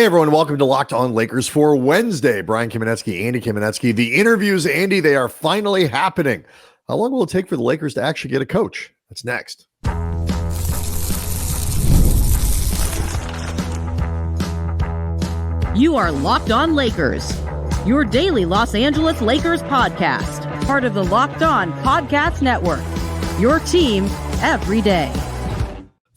Hey everyone, welcome to Locked On Lakers for Wednesday. Brian Kamenetsky, Andy Kamenetsky. The interviews, Andy, they are finally happening. How long will it take for the Lakers to actually get a coach? That's next. You are Locked On Lakers, your daily Los Angeles Lakers podcast, part of the Locked On Podcast Network, your team every day.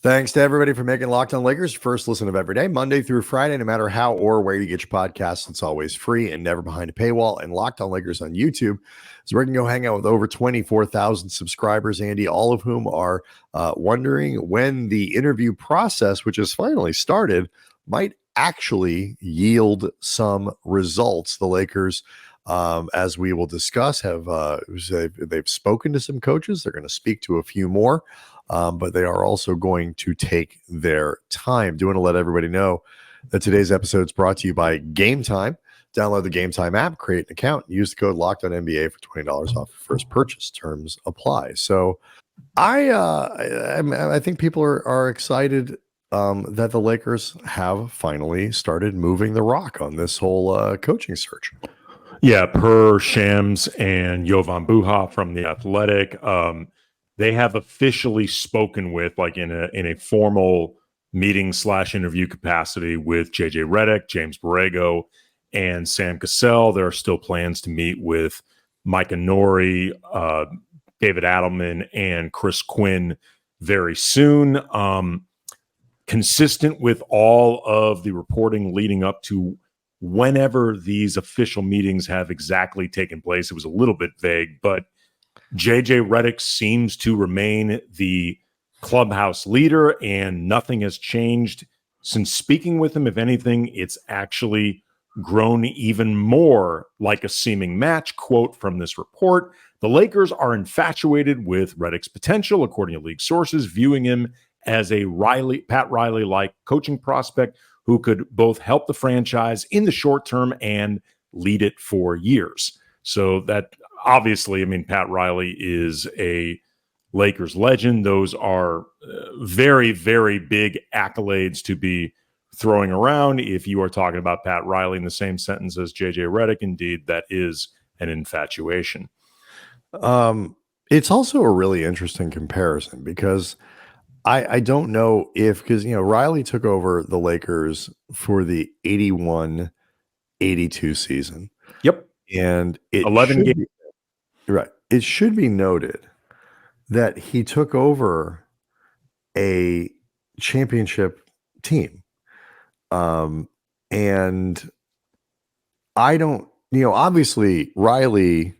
Thanks to everybody for making Locked On Lakers your first listen of every day, Monday through Friday, no matter how or where you get your podcasts. It's always free and never behind a paywall. And Locked On Lakers on YouTube is where you can go hang out with over 24,000 subscribers, Andy, all of whom are wondering when the interview process, which has finally started, might actually yield some results. The Lakers, as we will discuss, they've spoken to some coaches. They're going to speak to a few more. But they are also going to take their time. Do want to let everybody know that today's episode is brought to you by Game Time. Download the Game Time app, create an account, use the code LOCKEDONNBA for $20 off your first purchase. Terms apply. So I think people are excited that the Lakers have finally started moving the rock on this whole coaching search. Yeah, per Shams and Jovan Buha from The Athletic, they have officially spoken with, like in a formal meeting / interview capacity, with JJ Redick, James Borrego, and Sam Cassell. There are still plans to meet with Micah, Nori, David Adelman, and Chris Quinn very soon. Consistent with all of the reporting leading up to whenever these official meetings have exactly taken place, it was a little bit vague, but JJ Redick seems to remain the clubhouse leader, and nothing has changed since speaking with him. If anything, it's actually grown even more like a seeming match. Quote from this report: the Lakers are infatuated with Redick's potential, according to league sources, viewing him as a Pat Riley-like coaching prospect who could both help the franchise in the short term and lead it for years. So that obviously, I mean, Pat Riley is a Lakers legend. Those are very, very big accolades to be throwing around. If you are talking about Pat Riley in the same sentence as JJ Redick, indeed, that is an infatuation. It's also a really interesting comparison because I don't know if, because, Riley took over the Lakers for the 81-82 season. Yep. And it 11 games. Right. It should be noted that he took over a championship team. And I don't, obviously Riley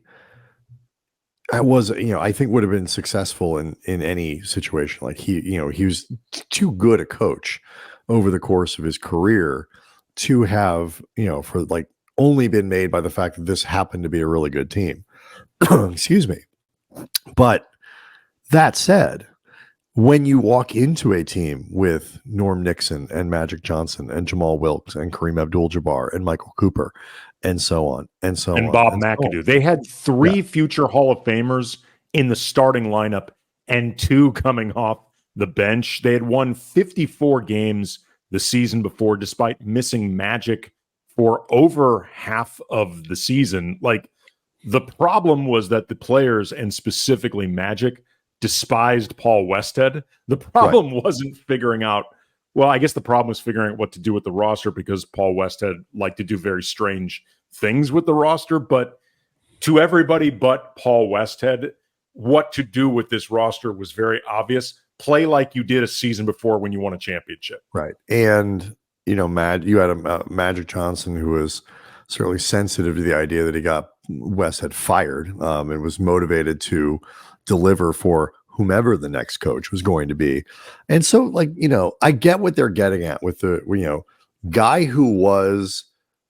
was, I think would have been successful in any situation. Like he was too good a coach over the course of his career to have, for like only been made by the fact that this happened to be a really good team. Excuse me. But that said, when you walk into a team with Norm Nixon and Magic Johnson and Jamal Wilkes and Kareem Abdul-Jabbar and Michael Cooper and so on and so on. Bob McAdoo. They had three future Hall of Famers in the starting lineup and two coming off the bench. They had won 54 games the season before, despite missing Magic for over half of the season. Like, the problem was that the players, and specifically Magic, despised Paul Westhead. The problem wasn't figuring out, well, I guess the problem was figuring out what to do with the roster, because Paul Westhead liked to do very strange things with the roster. But to everybody but Paul Westhead, what to do with this roster was very obvious. Play like you did a season before when you won a championship. Right. And, you had a Magic Johnson who was certainly sensitive to the idea that he got Westhead fired, and was motivated to deliver for whomever the next coach was going to be. And so, I get what they're getting at with the, guy who was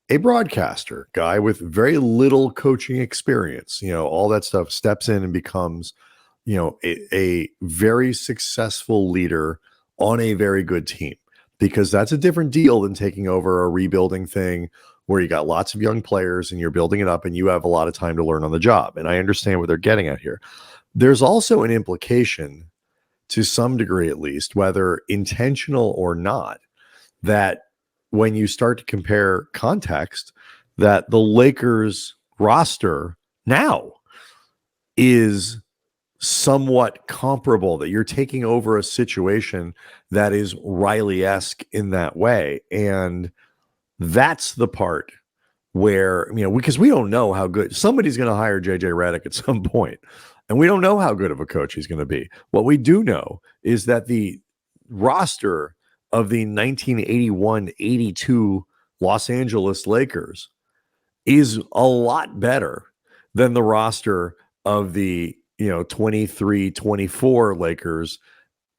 a broadcaster, guy with very little coaching experience, all that stuff, steps in and becomes, a very successful leader on a very good team, because that's a different deal than taking over a rebuilding thing where you got lots of young players and you're building it up and you have a lot of time to learn on the job. And I understand what they're getting at here. There's also an implication, to some degree at least, whether intentional or not, that when you start to compare context, that the Lakers roster now is somewhat comparable, that you're taking over a situation that is Riley-esque in that way. And that's the part where, because we don't know how good somebody's going to hire JJ Redick at some point, and we don't know how good of a coach he's going to be. What we do know is that the roster of the 1981-82 Los Angeles Lakers is a lot better than the roster of the 23-24 Lakers,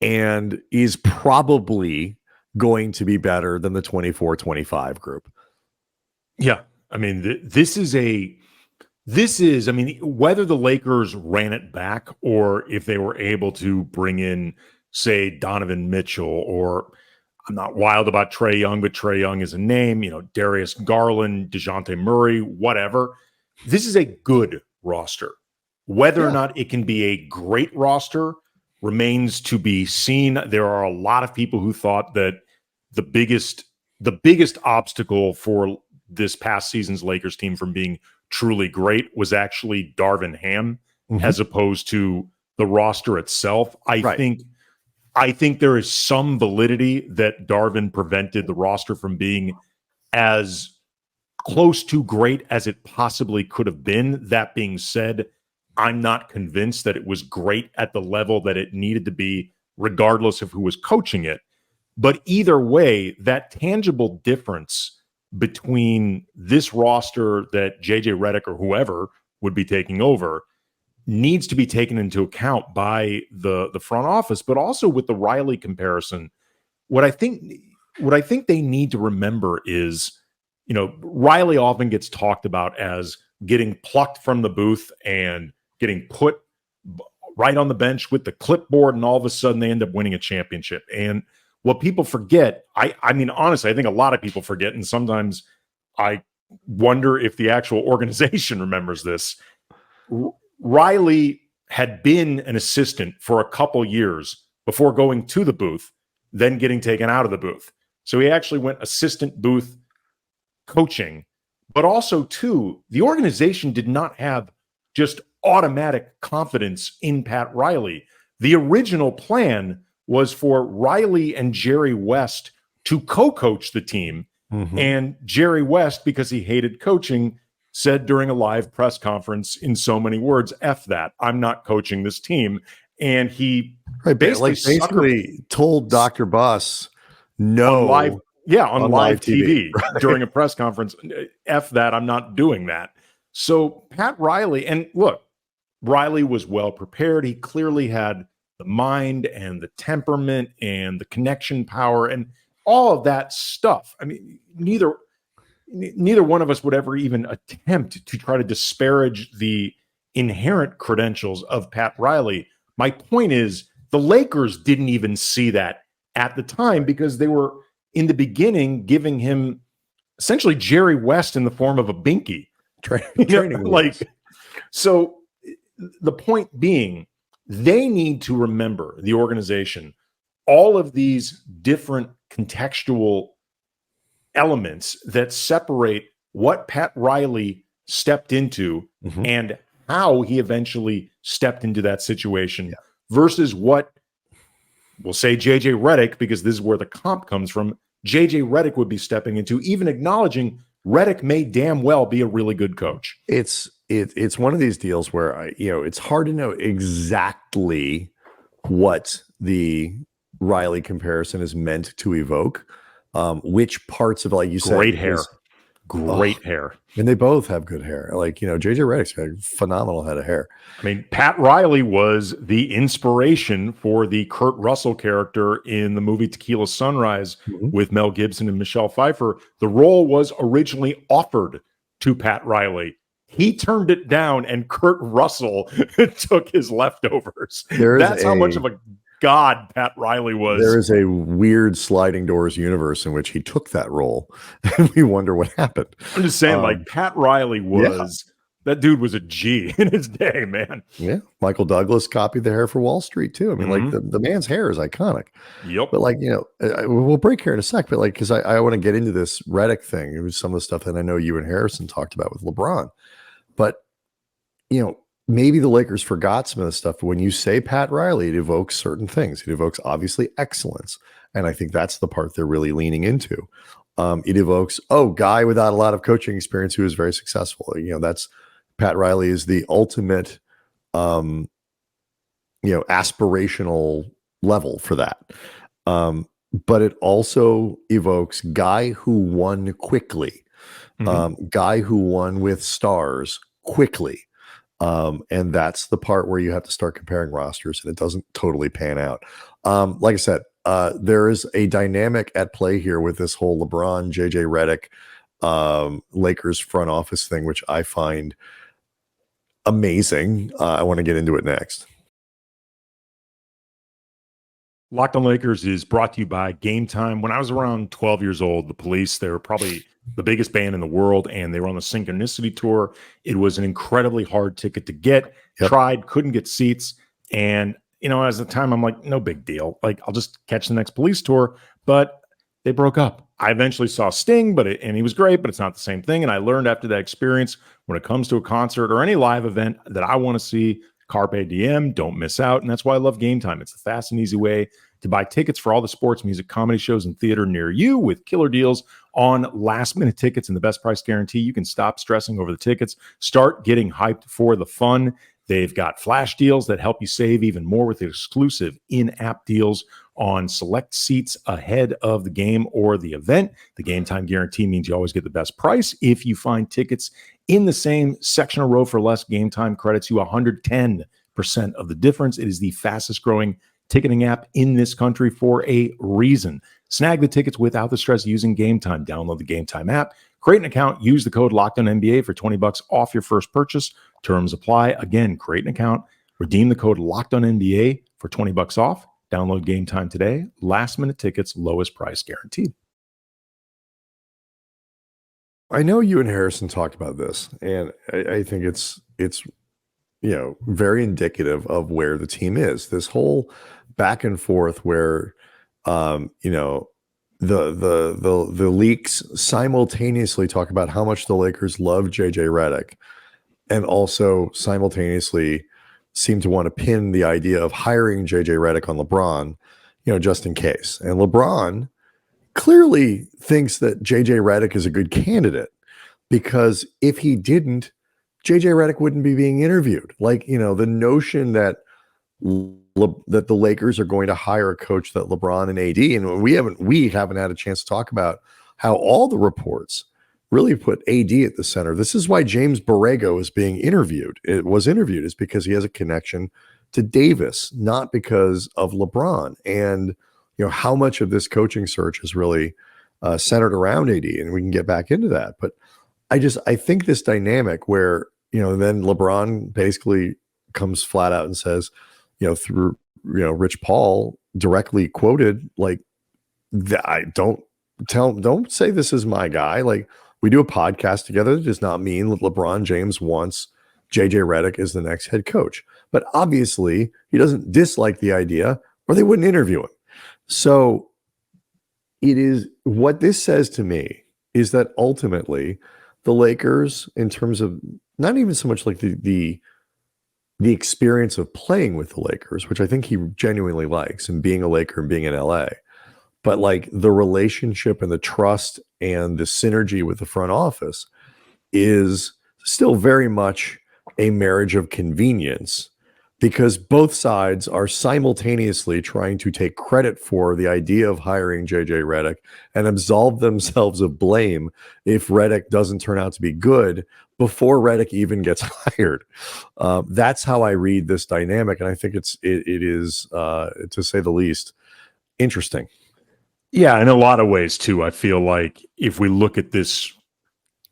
and is probably going to be better than the 24-25 group. Yeah. I mean, this is, whether the Lakers ran it back or if they were able to bring in, say, Donovan Mitchell, or I'm not wild about Trae Young, but Trae Young is a name, Darius Garland, DeJounte Murray, whatever. This is a good roster. Whether or not it can be a great roster remains to be seen. There are a lot of people who thought that the biggest obstacle for this past season's Lakers team from being truly great was actually Darvin Ham, as opposed to the roster itself. I think there is some validity that Darvin prevented the roster from being as close to great as it possibly could have been. That being said, I'm not convinced that it was great at the level that it needed to be, regardless of who was coaching it. But either way, that tangible difference between this roster that JJ Redick or whoever would be taking over needs to be taken into account by the front office, but also with the Riley comparison. What I think they need to remember is, Riley often gets talked about as getting plucked from the booth and getting put right on the bench with the clipboard, and all of a sudden they end up winning a championship. And what people forget, I mean, honestly, I think a lot of people forget, and sometimes I wonder if the actual organization remembers this. Riley had been an assistant for a couple years before going to the booth, then getting taken out of the booth. So he actually went assistant booth coaching, but also, too, the organization did not have just automatic confidence in Pat Riley. The original plan was for Riley and Jerry West to co-coach the team. And Jerry West, because he hated coaching, said during a live press conference in so many words, F that, I'm not coaching this team. And he basically told Dr. Buss no on live TV during a press conference, F that, I'm not doing that. So Pat Riley, and look, Riley was well prepared. He clearly had the mind and the temperament and the connection power and all of that stuff. I mean, neither one of us would ever even attempt to try to disparage the inherent credentials of Pat Riley. My point is, the Lakers didn't even see that at the time, because they were, in the beginning, giving him essentially Jerry West in the form of a binky. Training so the point being, they need to remember, the organization, all of these different contextual elements that separate what Pat Riley stepped into and how he eventually stepped into that situation versus what, we'll say JJ Redick, because this is where the comp comes from, JJ Redick would be stepping into, even acknowledging Redick may damn well be a really good coach. It's one of these deals where it's hard to know exactly what the Riley comparison is meant to evoke. Which parts of it, like you said, great hair, and they both have good hair. Like, JJ Redick's got a phenomenal head of hair. I mean, Pat Riley was the inspiration for the Kurt Russell character in the movie Tequila Sunrise with Mel Gibson and Michelle Pfeiffer. The role was originally offered to Pat Riley. He turned it down, and Kurt Russell took his leftovers. That's how much of a god Pat Riley was. There is a weird sliding doors universe in which he took that role, and we wonder what happened. I'm just saying, Pat Riley was That dude was a G in his day, man. Yeah. Michael Douglas copied the hair for Wall Street too. I mean, like the man's hair is iconic. Yep. But like, we'll break here in a sec, but like, because I want to get into this Redick thing. It was some of the stuff that I know you and Harrison talked about with LeBron. But, maybe the Lakers forgot some of the stuff. But when you say Pat Riley, it evokes certain things. It evokes obviously excellence. And I think that's the part they're really leaning into. It evokes, guy without a lot of coaching experience who is very successful. That's Pat Riley is the ultimate, aspirational level for that. But it also evokes guy who won quickly, guy who won with stars quickly. And that's the part where you have to start comparing rosters, and it doesn't totally pan out. Like I said, there is a dynamic at play here with this whole LeBron, JJ Redick, Lakers front office thing, which I find amazing. I want to get into it next. Locked on Lakers is brought to you by Game Time. When I was around 12 years old, the Police, they were probably the biggest band in the world, and they were on the Synchronicity tour. It was an incredibly hard ticket to get. Yep. Tried, couldn't get seats. And, as the time, I'm like, no big deal. Like, I'll just catch the next Police tour. But they broke up. I eventually saw Sting, and he was great, but it's not the same thing. And I learned after that experience, when it comes to a concert or any live event that I want to see, Carpe Diem, don't miss out. And that's why I love Game Time. It's a fast and easy way to buy tickets for all the sports, music, comedy shows, and theater near you with killer deals on last-minute tickets and the best price guarantee. You can stop stressing over the tickets. Start getting hyped for the fun. They've got flash deals that help you save even more with exclusive in-app deals on select seats ahead of the game or the event. The Game Time guarantee means you always get the best price. If you find tickets in the same section or row for less, Game Time credits you 110% of the difference. It is the fastest growing ticketing app in this country for a reason. Snag the tickets without the stress using Game Time. Download the Game Time app, create an account, use the code LOCKEDONNBA for $20 off your first purchase. Terms apply. Again, create an account, redeem the code LOCKEDONNBA for $20 off. Download Game Time today. Last minute tickets, lowest price guaranteed. I know you and Harrison talked about this, and I think it's very indicative of where the team is. This whole back and forth where the leaks simultaneously talk about how much the Lakers love JJ Redick, and also simultaneously seem to want to pin the idea of hiring JJ Redick on LeBron, just in case. And LeBron clearly thinks that JJ Redick is a good candidate, because if he didn't, JJ Redick wouldn't be being interviewed. Like, the notion that that the Lakers are going to hire a coach that LeBron and AD, and we haven't had a chance to talk about how all the reports really put AD at the center. This is why James Borrego is being interviewed. It was interviewed is because he has a connection to Davis, not because of LeBron. And how much of this coaching search is really centered around AD, and we can get back into that. But I think this dynamic where then LeBron basically comes flat out and says, through Rich Paul directly quoted, like, don't say this is my guy. Like, we do a podcast together. It does not mean that LeBron James wants JJ Redick as the next head coach. But obviously he doesn't dislike the idea, or they wouldn't interview him. So it is, what this says to me is that ultimately the Lakers, in terms of not even so much like the experience of playing with the Lakers, which I think he genuinely likes, and being a Laker and being in LA, but like the relationship and the trust and the synergy with the front office is still very much a marriage of convenience, because both sides are simultaneously trying to take credit for the idea of hiring JJ Redick and absolve themselves of blame if Redick doesn't turn out to be good before Redick even gets hired. That's how I read this dynamic, and I think it is to say the least interesting. Yeah, in a lot of ways too. I feel like if we look at this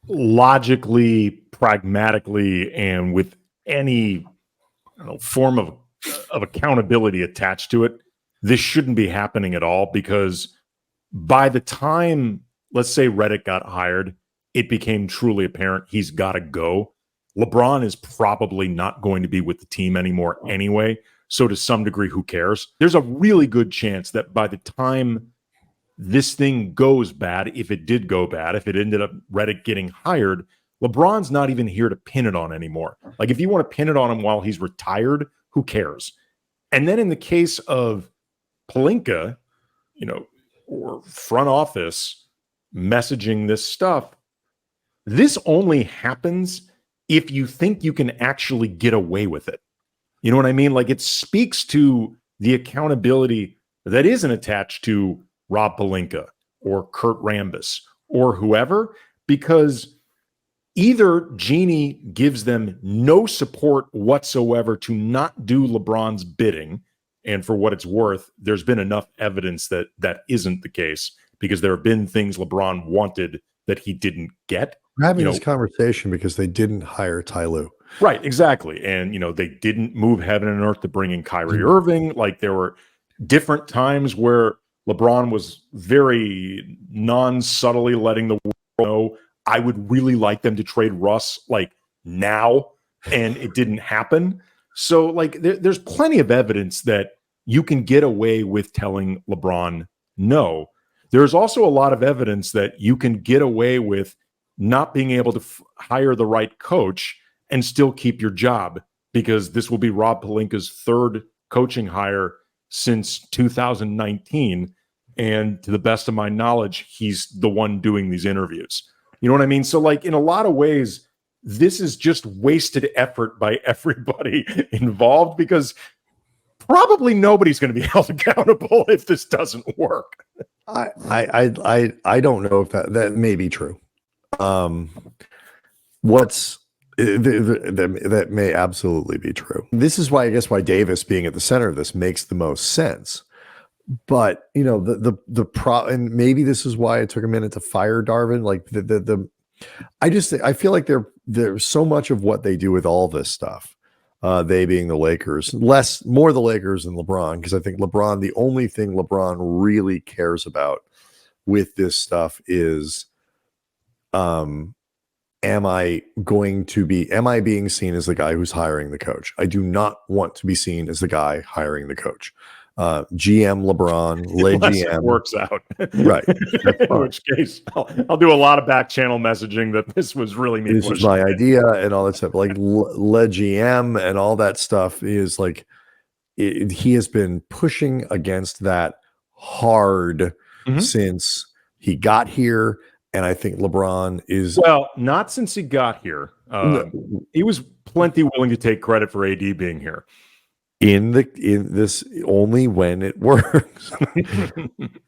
logically, pragmatically, and with any form of accountability attached to it, this shouldn't be happening at all, because by the time, let's say, Redick got hired, it became truly apparent he's got to go. LeBron is probably not going to be with the team anymore anyway. So to some degree, who cares? There's a really good chance that by the time this thing goes bad, if it did go bad, if it ended up Redick getting hired, LeBron's not even here to pin it on anymore. Like, if you want to pin it on him while he's retired, who cares? And then in the case of Pelinka, or front office messaging this stuff, this only happens if you think you can actually get away with it. You know what I mean? Like, it speaks to the accountability that isn't attached to Rob Pelinka or Kurt Rambis or whoever, because either Jeannie gives them no support whatsoever to not do LeBron's bidding. And for what it's worth, there's been enough evidence that that isn't the case, because there have been things LeBron wanted that he didn't get. We're having this conversation because they didn't hire Ty Lue. Right, exactly. And, they didn't move heaven and earth to bring in Kyrie Irving. Like, there were different times where LeBron was very non-subtly letting the world know, I would really like them to trade Russ like now, and it didn't happen. So, like, there's plenty of evidence that you can get away with telling LeBron no. There's also a lot of evidence that you can get away with not being able to hire the right coach and still keep your job, because this will be Rob Pelinka's third coaching hire since 2019. And to the best of my knowledge, he's the one doing these interviews. You know what I mean? So, like, in a lot of ways, this is just wasted effort by everybody involved, because probably nobody's going to be held accountable if this doesn't work. I don't know if that may be true. That may absolutely be true. This is why, I guess, why Davis being at the center of this makes the most sense. But and maybe this is why it took a minute to fire Darvin. Like, I feel like there's so much of what they do with all this stuff, they being the Lakers, more the Lakers than LeBron, because I think LeBron, the only thing LeBron really cares about with this stuff is, am I being seen as the guy who's hiring the coach? I do not want to be seen as the guy hiring the coach. GM LeBron, lay GM it works out, right? In which case, I'll do a lot of back channel messaging that this was really me. This was my idea and all that stuff. Like, led GM and all that stuff is like, he has been pushing against that hard since he got here. And I think LeBron is not since he got here. He was plenty willing to take credit for AD being here. In this only when it works.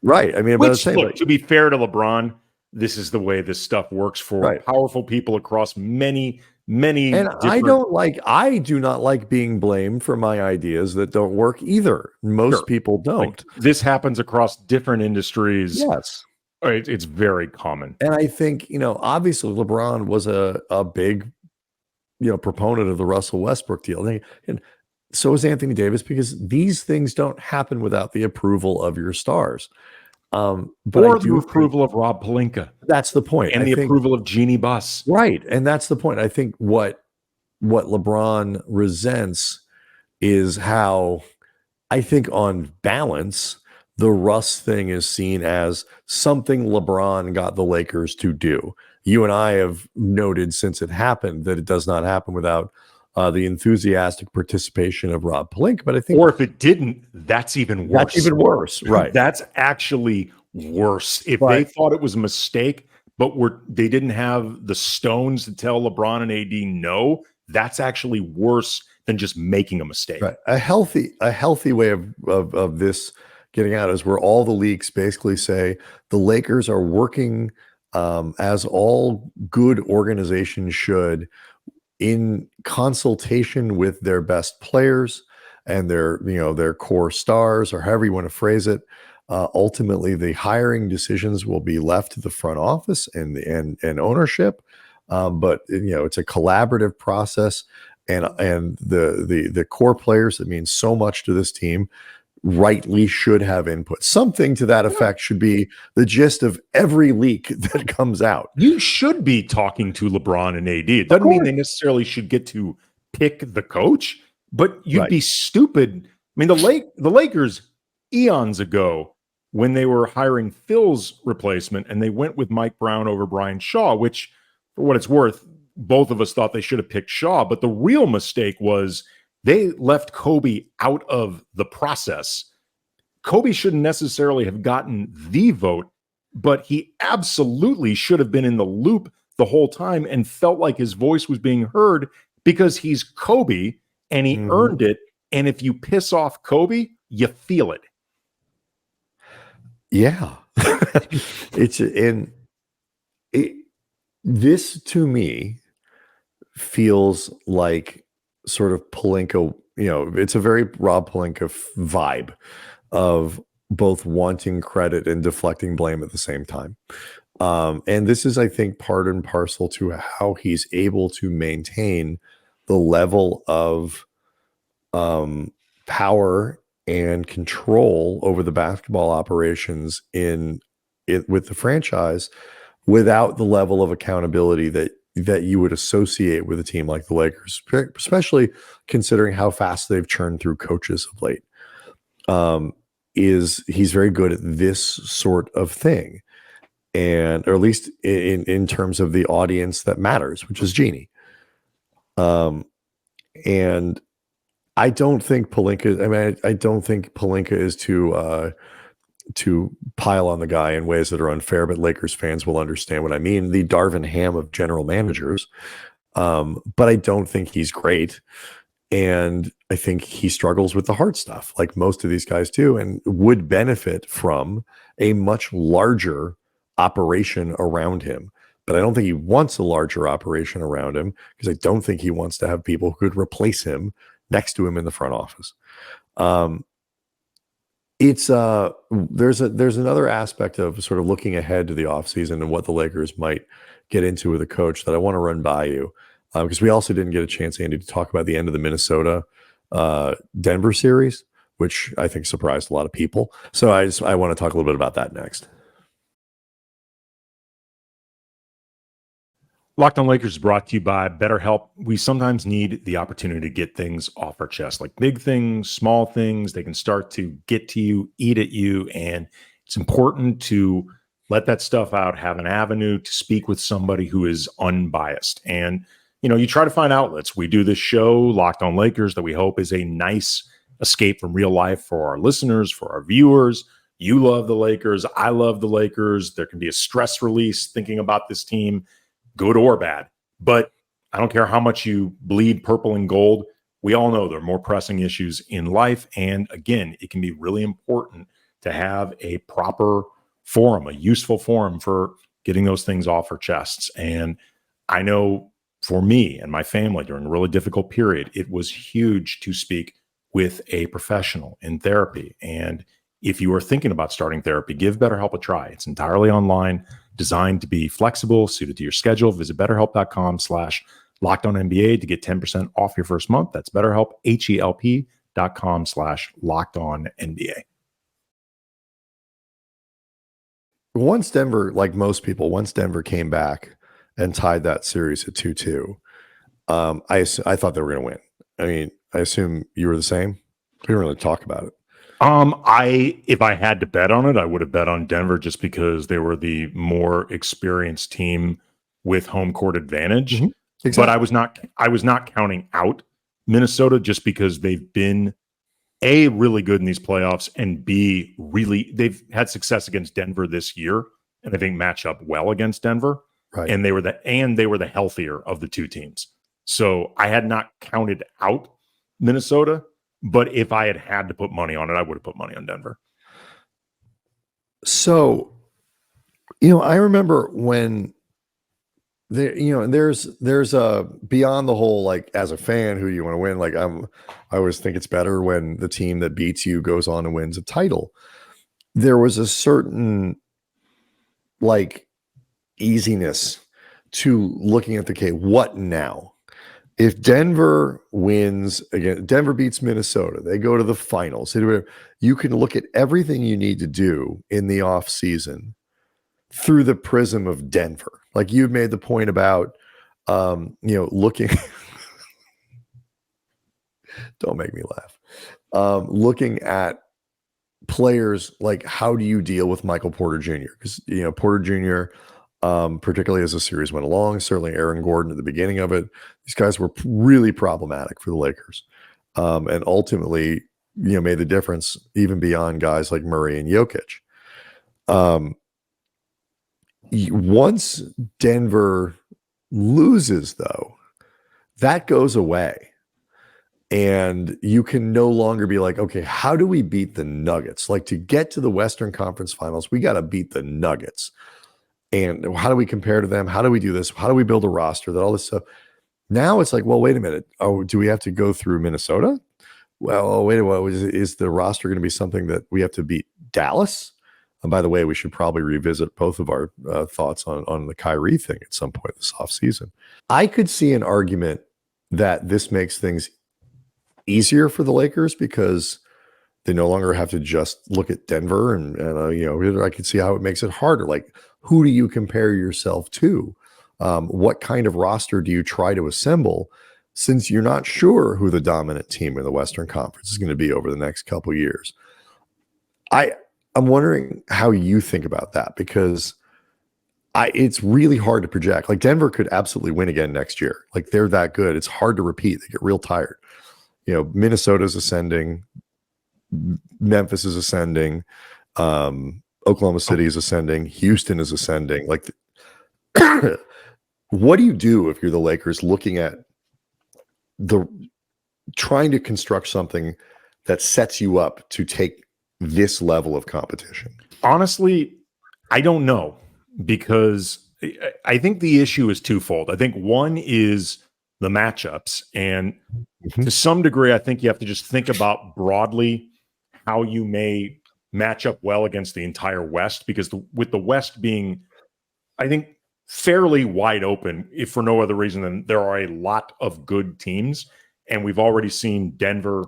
Right. I mean, to be fair to LeBron, this is the way this stuff works for powerful people across many. And I do not like being blamed for my ideas that don't work either. Most people don't. Like, this happens across different industries. Yes. It's very common. And I think, obviously LeBron was a big, proponent of the Russell Westbrook deal. And so is Anthony Davis, because these things don't happen without the approval of your stars. But the approval of Rob Pelinka. That's the point. And approval of Jeannie Buss. Right. And that's the point. I think what LeBron resents is how, I think, on balance, the Russ thing is seen as something LeBron got the Lakers to do. You and I have noted since it happened that it does not happen without the enthusiastic participation of Rob Pelinka. But I think, or if it didn't, that's even worse. That's even worse, right? That's actually worse. If they thought it was a mistake, but they didn't have the stones to tell LeBron and AD no, that's actually worse than just making a mistake. Right. A healthy way of this getting out is where all the leaks basically say the Lakers are working as all good organizations should, in consultation with their best players and their core stars, or however you want to phrase it. Ultimately, the hiring decisions will be left to the front office and ownership. But it's a collaborative process, and the core players that mean so much to this team rightly should have input. Something to that effect should be the gist of every leak that comes out. You should be talking to LeBron and AD. It doesn't mean they necessarily should get to pick the coach, but you'd be stupid. I mean, the Lakers eons ago, when they were hiring Phil's replacement and they went with Mike Brown over Brian Shaw, which, for what it's worth, both of us thought they should have picked Shaw. But the real mistake was they left Kobe out of the process. Kobe shouldn't necessarily have gotten the vote, but he absolutely should have been in the loop the whole time and felt like his voice was being heard because he's Kobe and he earned it. And if you piss off Kobe, you feel it. Yeah. This to me feels like sort of Pelinka, it's a very Rob Pelinka vibe of both wanting credit and deflecting blame at the same time. And this is, I think, part and parcel to how he's able to maintain the level of power and control over the basketball operations with the franchise without the level of accountability that you would associate with a team like the Lakers, especially considering how fast they've churned through coaches of late. He's very good at this sort of thing, or at least in terms of the audience that matters, which is Jeannie. And I don't think Pelinka. I mean, I don't think Pelinka is to pile on the guy in ways that are unfair, but Lakers fans will understand what I mean. The Darvin Ham of general managers, but I don't think he's great. And I think he struggles with the hard stuff, like most of these guys do, and would benefit from a much larger operation around him. But I don't think he wants a larger operation around him because I don't think he wants to have people who could replace him next to him in the front office. There's another aspect of sort of looking ahead to the offseason and what the Lakers might get into with a coach that I want to run by you. Because we also didn't get a chance, Andy, to talk about the end of the Minnesota Denver series, which I think surprised a lot of people. So I want to talk a little bit about that next. Locked On Lakers is brought to you by BetterHelp. We sometimes need the opportunity to get things off our chest, like big things, small things. They can start to get to you, eat at you, and it's important to let that stuff out, have an avenue to speak with somebody who is unbiased. And, you try to find outlets. We do this show, Locked On Lakers, that we hope is a nice escape from real life for our listeners, for our viewers. You love the Lakers. I love the Lakers. There can be a stress release thinking about this team, good or bad. But I don't care how much you bleed purple and gold. We all know there are more pressing issues in life. And again, it can be really important to have a proper forum, a useful forum for getting those things off our chests. And I know for me and my family during a really difficult period, it was huge to speak with a professional in therapy. And if you are thinking about starting therapy, give BetterHelp a try. It's entirely online, designed to be flexible, suited to your schedule. Visit BetterHelp.com/LockedOnNBA to get 10% off your first month. That's BetterHelp, HELP.com/LockedOnNBA. Once Denver, like most people, once Denver came back and tied that series at 2-2, I thought they were going to win. I mean, I assume you were the same. We didn't really talk about it. If I had to bet on it, I would have bet on Denver just because they were the more experienced team with home court advantage. Mm-hmm. Exactly. But I was not counting out Minnesota just because they've been A, really good in these playoffs, and B, they've had success against Denver this year, and I think match up well against Denver. Right. And they were the healthier of the two teams. So I had not counted out Minnesota. But if I had to put money on it, I would have put money on Denver. So, I remember when there's a beyond the whole, like, as a fan, who do you want to win? Like, I always think it's better when the team that beats you goes on and wins a title. There was a certain, like, easiness to looking at what now? If Denver wins again, Denver beats Minnesota, they go to the finals. You can look at everything you need to do in the offseason through the prism of Denver. Like you made the point about, looking. Don't make me laugh. Looking at players, like how do you deal with Michael Porter Jr.? Because Porter Jr., particularly as the series went along, certainly Aaron Gordon at the beginning of it, these guys were really problematic for the Lakers, and ultimately, made the difference even beyond guys like Murray and Jokic. Once Denver loses, though, that goes away. And you can no longer be like, okay, how do we beat the Nuggets? Like to get to the Western Conference Finals, we got to beat the Nuggets. And how do we compare to them? How do we do this? How do we build a roster? That all this stuff. Now it's like, well, wait a minute. Oh, do we have to go through Minnesota? Well, wait a minute. Is the roster going to be something that we have to beat Dallas? And by the way, we should probably revisit both of our thoughts on the Kyrie thing at some point this offseason. I could see an argument that this makes things easier for the Lakers because they no longer have to just look at Denver and I could see how it makes it harder. Like, who do you compare yourself to? What kind of roster do you try to assemble since you're not sure who the dominant team in the Western Conference is going to be over the next couple of years? I'm wondering how you think about that because it's really hard to project. Like Denver could absolutely win again next year. Like they're that good. It's hard to repeat. They get real tired. Minnesota's ascending, Memphis is ascending, Oklahoma City is ascending, Houston is ascending. Like, what do you do if you're the Lakers looking at trying to construct something that sets you up to take this level of competition? Honestly, I don't know because I think the issue is twofold. I think one is the matchups. And to some degree, I think you have to just think about broadly how you may match up well against the entire West, because with the West being, I think, fairly wide open, if for no other reason than there are a lot of good teams. And we've already seen Denver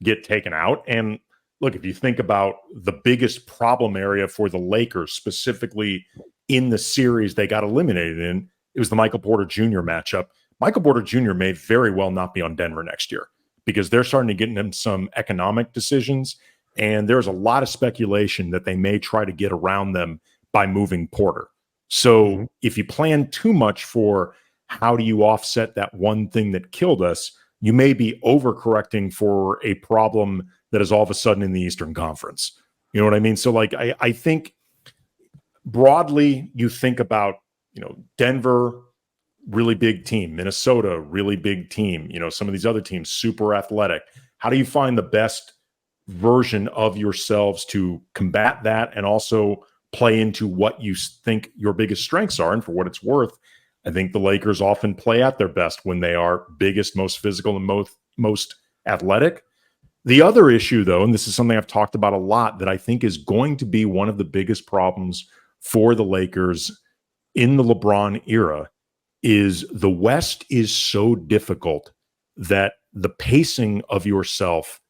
get taken out. And look, if you think about the biggest problem area for the Lakers, specifically in the series they got eliminated in, it was the Michael Porter Jr. matchup. Michael Porter Jr. may very well not be on Denver next year because they're starting to get into some economic decisions. And there's a lot of speculation that they may try to get around them by moving Porter. So if you plan too much for how do you offset that one thing that killed us, you may be overcorrecting for a problem that is all of a sudden in the Eastern Conference. You know what I mean? So like, I think broadly you think about, Denver, really big team, Minnesota, really big team, some of these other teams, super athletic. How do you find the best version of yourselves to combat that and also play into what you think your biggest strengths are? And for what it's worth, I think the Lakers often play at their best when they are biggest, most physical, and most athletic. The other issue, though, and this is something I've talked about a lot, that I think is going to be one of the biggest problems for the Lakers in the LeBron era, is the West is so difficult that the pacing of yourself,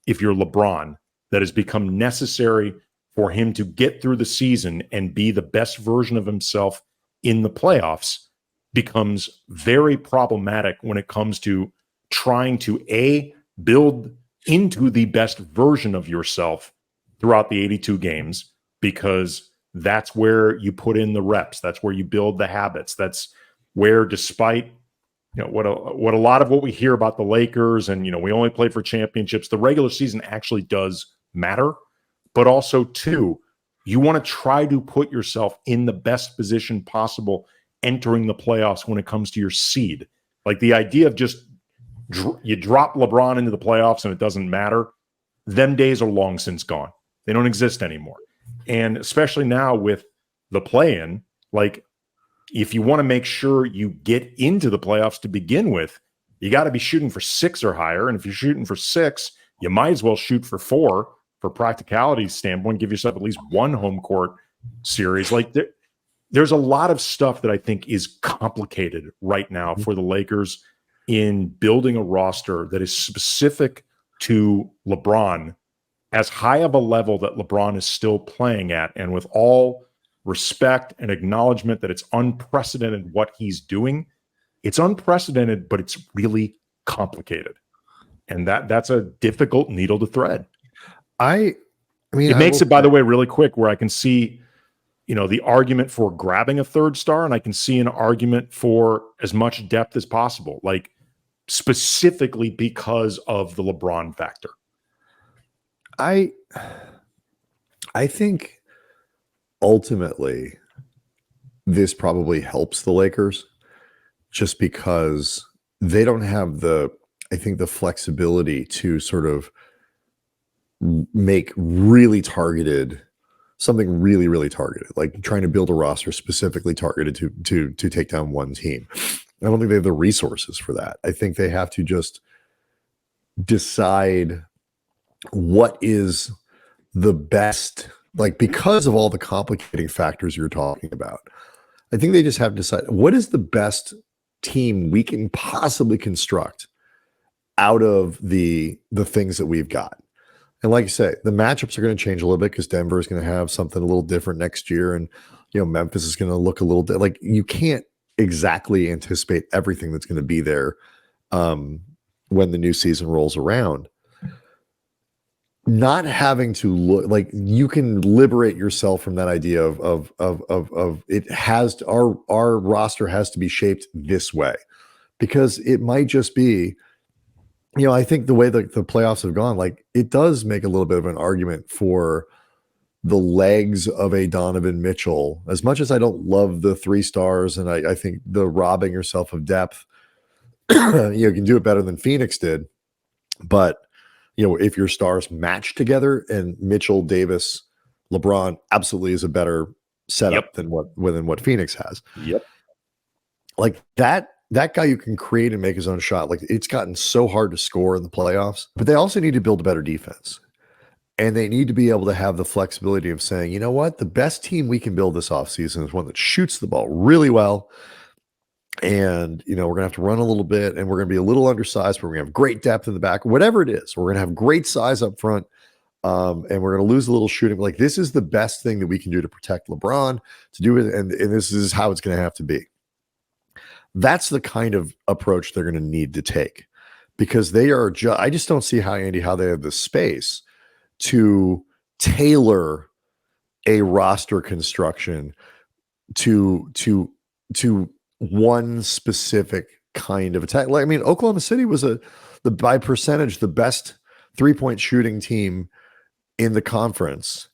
if you're LeBron, that has become necessary for him to get through the season and be the best version of himself in the playoffs, becomes very problematic when it comes to trying to build into the best version of yourself throughout the 82 games, because that's where you put in the reps. That's where you build the habits. That's where, despite what a lot of what we hear about the Lakers, and we only play for championships, the regular season actually does matter. But also, too, you want to try to put yourself in the best position possible entering the playoffs when it comes to your seed. Like the idea of just you drop LeBron into the playoffs and it doesn't matter, them days are long since gone. They don't exist anymore. And especially now with the play-in, like, if you want to make sure you get into the playoffs to begin with, you got to be shooting for 6 or higher. And if you're shooting for 6, you might as well shoot for 4 for practicality standpoint. Give yourself at least one home court series. Like there's a lot of stuff that I think is complicated right now for the Lakers. in building a roster that is specific to LeBron, as high of a level that LeBron is still playing at, and with all respect and acknowledgement that it's unprecedented what he's doing. It's unprecedented, but it's really complicated. And that's a difficult needle to thread. I mean, it makes it, by the way, really quick, where I can see, the argument for grabbing a third star, and I can see an argument for as much depth as possible, like specifically because of the LeBron factor. I think ultimately this probably helps the Lakers just because they don't have the flexibility to sort of make something really, really targeted, like trying to build a roster specifically targeted to take down one team. I don't think they have the resources for that. I think they have to just decide what is the best, like, because of all the complicating factors you're talking about. I think they just have to decide what is the best team we can possibly construct out of the things that we've got. And like you say, the matchups are going to change a little bit because Denver is going to have something a little different next year. And, Memphis is going to look a little bit like, you can't exactly anticipate everything that's going to be there when the new season rolls around. Not having to look like you can liberate yourself from that idea of it has to, our roster has to be shaped this way, because it might just be, I think the way that the playoffs have gone, like, it does make a little bit of an argument for the legs of a Donovan Mitchell. As much as I don't love the 3 stars, and I think the robbing yourself of depth, you can do it better than Phoenix did, but if your stars match together, and Mitchell, Davis, LeBron absolutely is a better setup than what Phoenix has. Yep. Like that guy you can create and make his own shot. Like, it's gotten so hard to score in the playoffs, but they also need to build a better defense. And they need to be able to have the flexibility of saying, you know what, the best team we can build this offseason is one that shoots the ball really well. And, we're going to have to run a little bit, and we're going to be a little undersized, but we're going to have great depth in the back, whatever it is. We're going to have great size up front, and we're going to lose a little shooting. Like, this is the best thing that we can do to protect LeBron, to do it. And this is how it's going to have to be. That's the kind of approach they're going to need to take, because they are I just don't see how they have the space to tailor a roster construction to one specific kind of attack. Like, I mean, Oklahoma City was by percentage the best 3-point shooting team in the conference,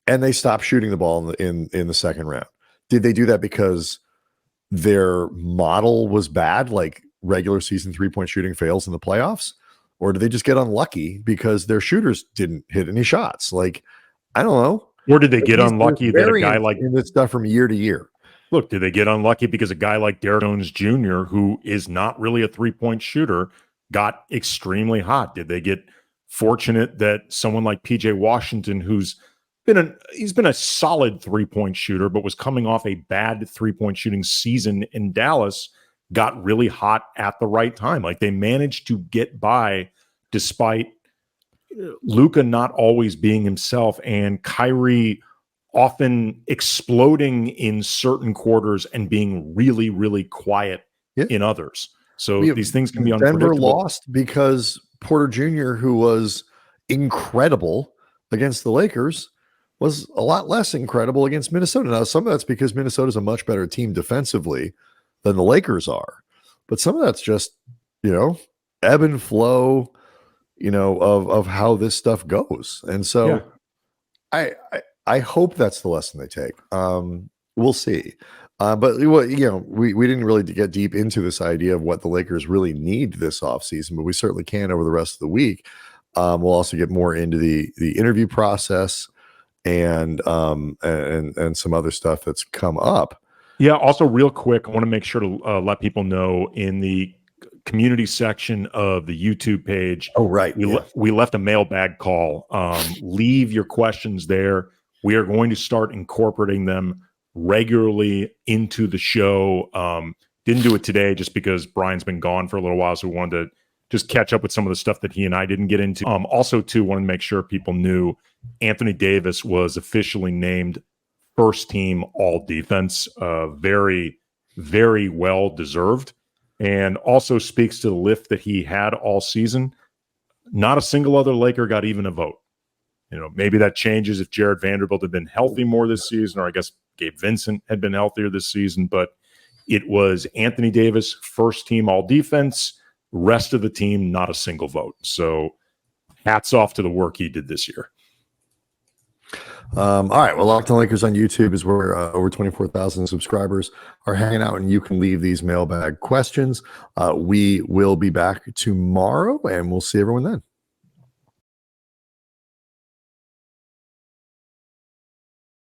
and they stopped shooting the ball in the second round. Did they do that because their model was bad, like regular season 3-point shooting fails in the playoffs? Or did they just get unlucky because their shooters didn't hit any shots? Like, I don't know. Or did they get unlucky that a guy like this stuff from year to year? Look, did they get unlucky because a guy like Derrick Jones Jr., who is not really a 3-point shooter, got extremely hot? Did they get fortunate that someone like PJ Washington, who's been a solid 3-point shooter, but was coming off a bad 3-point shooting season in Dallas, got really hot at the right time? Like, they managed to get by despite Luka not always being himself, and Kyrie often exploding in certain quarters and being really, really quiet in others. So these things can be unpredictable. Denver lost because Porter Jr., who was incredible against the Lakers, was a lot less incredible against Minnesota. Now, some of that's because Minnesota's a much better team defensively than the Lakers are, but some of that's just, ebb and flow, of how this stuff goes. And so I hope that's the lesson they take. We'll see. But we didn't really get deep into this idea of what the Lakers really need this offseason, but we certainly can over the rest of the week. We'll also get more into the interview process and some other stuff that's come up. Yeah. Also, real quick, I want to make sure to let people know in the community section of the YouTube page. Oh, right. We left a mailbag call. Leave your questions there. We are going to start incorporating them regularly into the show. Didn't do it today just because Brian's been gone for a little while, so we wanted to just catch up with some of the stuff that he and I didn't get into. Also, too, wanted to make sure people knew Anthony Davis was officially named first team all defense. Very, very well deserved, and also speaks to the lift that he had all season. Not a single other Laker got even a vote. Maybe that changes if Jared Vanderbilt had been healthy more this season, or I guess Gabe Vincent had been healthier this season, but it was Anthony Davis, first team all defense, rest of the team, not a single vote. So hats off to the work he did this year. All right. Well, Locked On Lakers on YouTube is where over 24,000 subscribers are hanging out, and you can leave these mailbag questions. We will be back tomorrow, and we'll see everyone then.